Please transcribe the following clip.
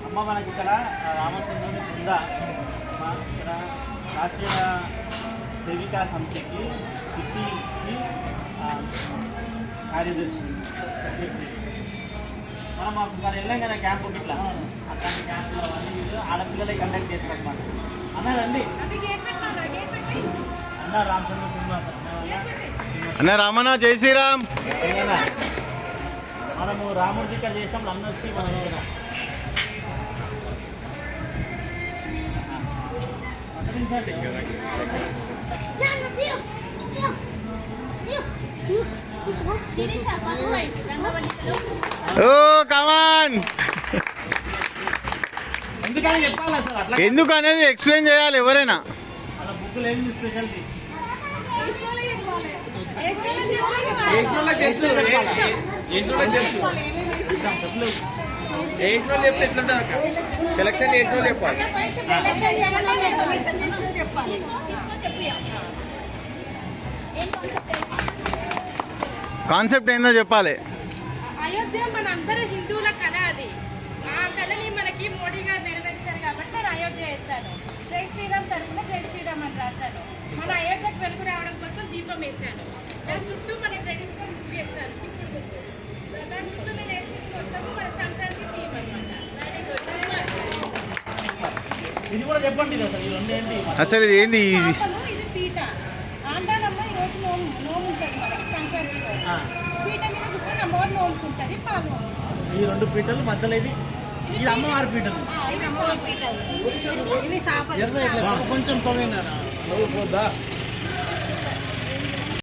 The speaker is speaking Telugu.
అమ్మ మనకి ఇక్కడ రామచంద్రుని బృంద ఇక్కడ రాష్ట్రీయ సేవికా సమితికి సిటీకి కార్యదర్శి మనం మాకు వెళ్ళాం కదా క్యాంపు ఇట్లా అట్లాంటి క్యాంపులో అన్ని ఆడపిల్లలే కండక్ట్ చేస్తాం అన్నమాట. అన్నారండి అన్న రామచంద్ర సినిమా అన్న రామన్న జై శ్రీరామ్. మనము రాముడి ఇక్కడ చేసినప్పుడు అన్న వచ్చి మనం ఓ కమాన్. ఎందుకు అనేది ఎక్స్ప్లెయిన్ చేయాలి ఎవరైనా. బుక్లు ఏంది స్పెషాలిటీ సెలక్షన్ చేసిన చెప్పాలి. కాన్సెప్ట్ ఏందో చెప్పాలి. అయోధ్య మన అందరూ హిందువుల కళ, అది ఆ కళని మనకి మోడీ గారు నెరవేర్చారు కాబట్టి నేను అయోధ్య వేస్తాను. జై శ్రీరామ్ తరఫున జై శ్రీరామ్ అని రాశాను. మన అయోధ్యకు వెలుగు రావడం కోసం దీపం వేశాను. దాని చుట్టూ మన ట్రెడిషనల్ బుక్ చేస్తాను. దాని చుట్టూ నేను వేసింది మొత్తము మన సంక్రాంతి థీమ్ అనమాట. Very good. ఇది కూడా చెప్పండి అసలు ఇది ఏంది. ఇది పీట. ఆండాలమ్మ ఈరోజు నోము ఉంటుంది మనకి సంక్రాంతి రోజు. పీట మీద కూర్చొని అమ్మవారు నోముకుంటుంది, పాలు పంపిస్తుంది. ఈ రెండు పీటలు మధ్యలో ఇది అమ్మవారి పీటలు. ఇది అమ్మవారి పీటలు. ఇది సాప కొంచెం